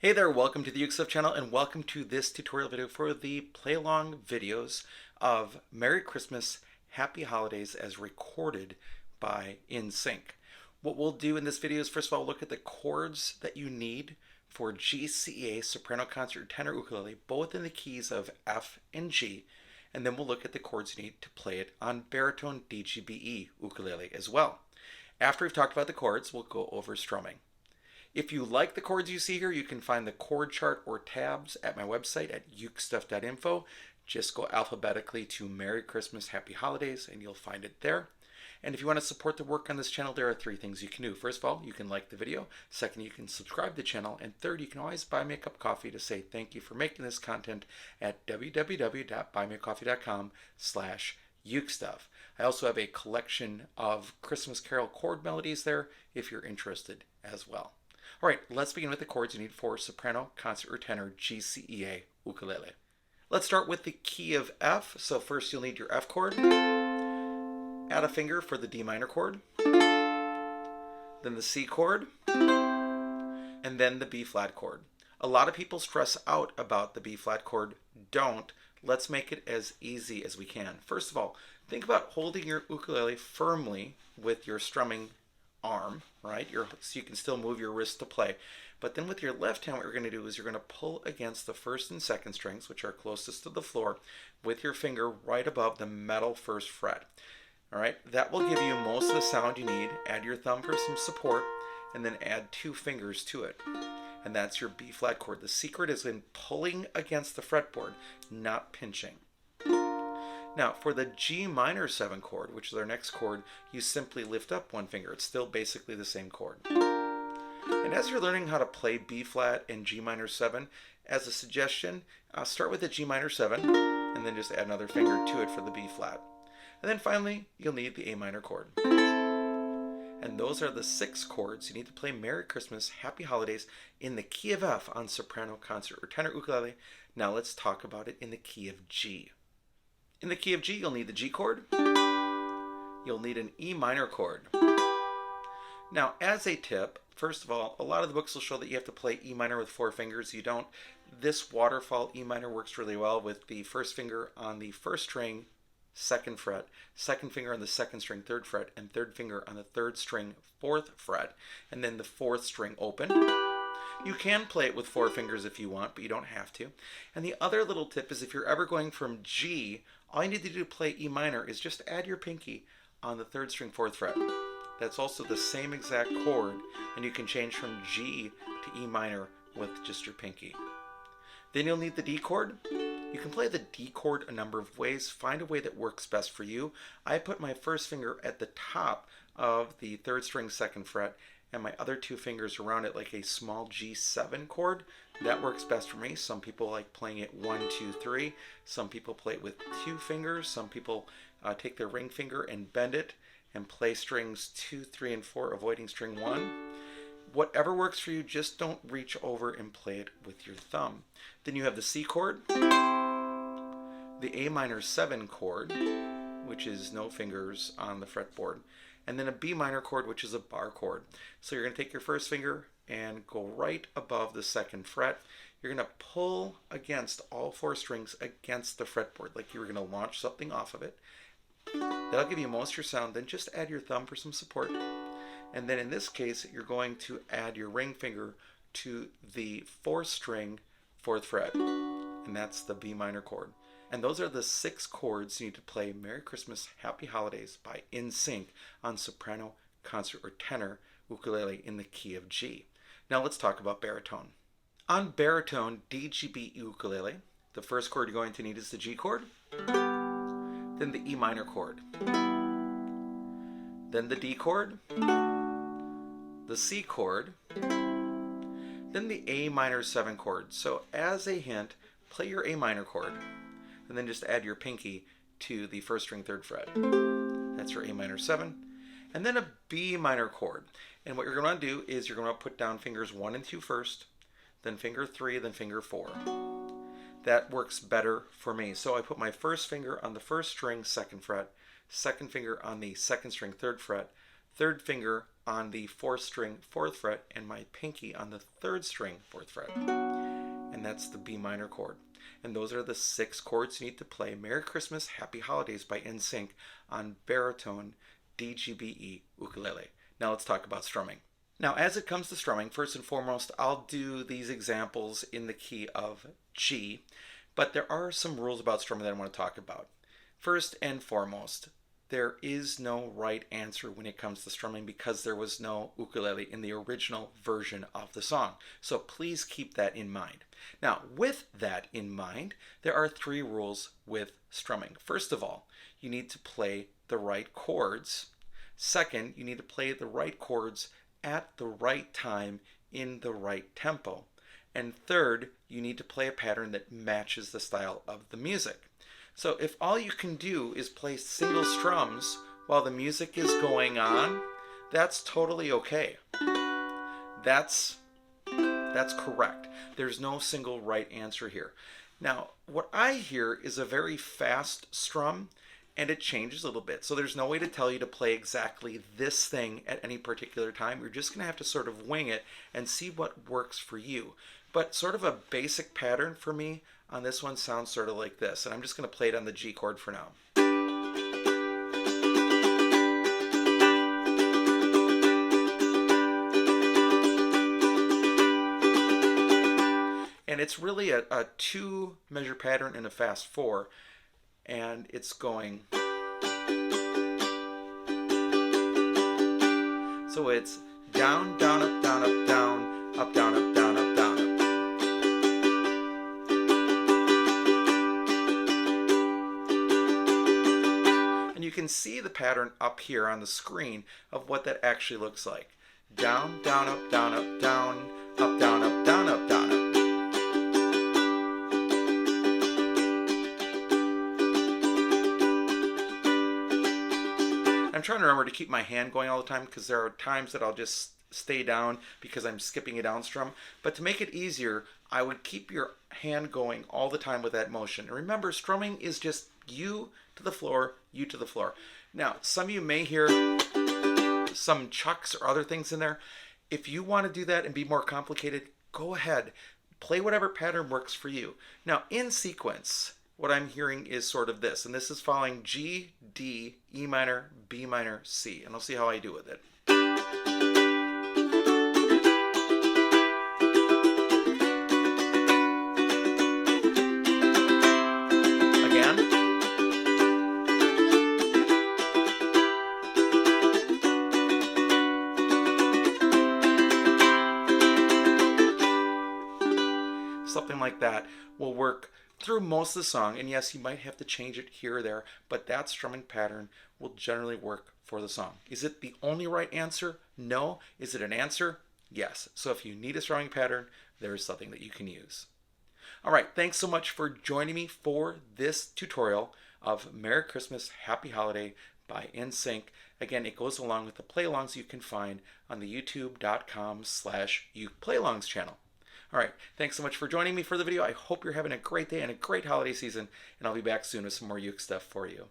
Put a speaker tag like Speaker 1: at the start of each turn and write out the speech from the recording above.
Speaker 1: Hey there, welcome to the UkeStuff channel and welcome to this tutorial video for the play-along videos of Merry Christmas, Happy Holidays as recorded by InSync. What we'll do in this video is first of all look at the chords that you need for GCEA soprano concert tenor ukulele, both in the keys of F and G, and then we'll look at the chords you need to play it on baritone DGBE ukulele as well. After we've talked about the chords, we'll go over strumming. If you like the chords you see here, you can find the chord chart or tabs at my website at UkeStuff.info. Just go alphabetically to Merry Christmas, Happy Holidays, and you'll find it there. And if you want to support the work on this channel, there are three things you can do. First of all, you can like the video. Second, you can subscribe to the channel. And third, you can always buy me a cup of coffee to say thank you for making this content at www.buymeacoffee.com/UkeStuff. I also have a collection of Christmas Carol chord melodies there if you're interested as well. All right, let's begin with the chords you need for soprano, concert, or tenor GCEA ukulele. Let's start with the key of F. So first you'll need your F chord. Add a finger for the D minor chord. Then the C chord. And then the B flat chord. A lot of people stress out about the B flat chord. Don't. Let's make it as easy as we can. First of all, think about holding your ukulele firmly with your strumming arm, right? So you can still move your wrist to play. But then with your left hand, what you're going to do is you're going to pull against the first and second strings, which are closest to the floor, with your finger right above the metal first fret. All right, that will give you most of the sound you need. Add your thumb for some support, and then add two fingers to it. And that's your B flat chord. The secret is in pulling against the fretboard, not pinching. Now, for the G minor 7 chord, which is our next chord, you simply lift up one finger. It's still basically the same chord. And as you're learning how to play B flat and G minor 7, as a suggestion, start with the G minor 7, and then just add another finger to it for the B flat. And then finally, you'll need the A minor chord. And those are the 6 chords you need to play Merry Christmas, Happy Holidays in the key of F on soprano, concert, or tenor ukulele. Now let's talk about it in the key of G. In the key of G, you'll need the G chord. You'll need an E minor chord. Now, as a tip, first of all, a lot of the books will show that you have to play E minor with 4 fingers. You don't. This waterfall E minor works really well with the first finger on the first string, 2nd fret, second finger on the 2nd string, 3rd fret, and third finger on the 3rd string, 4th fret, and then the 4th string open. You can play it with 4 fingers if you want, but you don't have to. And the other little tip is if you're ever going from G, all you need to do to play E minor is just add your pinky on the 3rd string, 4th fret. That's also the same exact chord, and you can change from G to E minor with just your pinky. Then you'll need the D chord. You can play the D chord a number of ways. Find a way that works best for you. I put my first finger at the top of the 3rd string, 2nd fret, and my other 2 fingers around it like a small G7 chord. That works best for me. Some people like playing it 1, 2, 3. Some people play it with 2 fingers. Some people take their ring finger and bend it and play strings 2, 3, and 4, avoiding string 1. Whatever works for you, just don't reach over and play it with your thumb. Then you have the C chord, the A minor 7 chord, which is no fingers on the fretboard, and then a B minor chord, which is a bar chord. So you're going to take your first finger and go right above the 2nd fret. You're going to pull against all 4 strings against the fretboard, like you were going to launch something off of it. That'll give you most of your sound. Then just add your thumb for some support. And then in this case, you're going to add your ring finger to the 4th string, 4th fret, and that's the B minor chord. And those are the 6 chords you need to play Merry Christmas, Happy Holidays by InSync on soprano, concert, or tenor ukulele in the key of G. Now let's talk about baritone. On baritone DGBE ukulele, the first chord you're going to need is the G chord, then the E minor chord, then the D chord, the C chord, then the A minor 7 chord. So as a hint, play your A minor chord, and then just add your pinky to the 1st string, 3rd fret. That's your A minor 7. And then a B minor chord. And what you're going to do is you're going to put down fingers 1 and 2 first, then finger 3, then finger 4. That works better for me. So I put my first finger on the 1st string, 2nd fret, second finger on the 2nd string, 3rd fret, third finger on the 4th string 4th fret, and my pinky on the 3rd string 4th fret. And that's the B minor chord. And those are the 6 chords you need to play Merry Christmas, Happy Holidays by NSYNC on baritone DGBE ukulele. Now let's talk about strumming. Now as it comes to strumming, first and foremost, I'll do these examples in the key of G, but there are some rules about strumming that I want to talk about. First and foremost, there is no right answer when it comes to strumming because there was no ukulele in the original version of the song. So please keep that in mind. Now, with that in mind, there are 3 rules with strumming. First of all, you need to play the right chords. Second, you need to play the right chords at the right time in the right tempo. And third, you need to play a pattern that matches the style of the music. So if all you can do is play single strums while the music is going on, that's totally okay. That's correct. There's no single right answer here. Now, what I hear is a very fast strum, and it changes a little bit. So there's no way to tell you to play exactly this thing at any particular time. You're just going to have to sort of wing it and see what works for you. But sort of a basic pattern for me on this one sounds sort of like this. And I'm just going to play it on the G chord for now. And it's really a 2-measure pattern in a fast 4. And it's going. So it's down, down, up, down, up, down, up, down, up, down, up, down, up. And you can see the pattern up here on the screen of what that actually looks like. Down, down, up, down, up, down, up, down, up, down, up, down, up. I'm trying to remember to keep my hand going all the time because there are times that I'll just stay down because I'm skipping a down strum. But to make it easier, I would keep your hand going all the time with that motion. And remember, strumming is just you to the floor, you to the floor. Now, some of you may hear some chucks or other things in there. If you want to do that and be more complicated, go ahead. Play whatever pattern works for you. Now, in sequence, what I'm hearing is sort of this, and this is following G, D, E minor, B minor, C, and I'll see how I do with it. Again. Something like that will work through most of the song, and yes, you might have to change it here or there, but that strumming pattern will generally work for the song. Is it the only right answer? No. Is it an answer? Yes. So if you need a strumming pattern, there is something that you can use. All right, thanks so much for joining me for this tutorial of Merry Christmas, Happy Holiday by NSYNC. Again, it goes along with the play-alongs you can find on the youtube.com/ukeplayalongs channel. All right, thanks so much for joining me for the video. I hope you're having a great day and a great holiday season, and I'll be back soon with some more Uke stuff for you.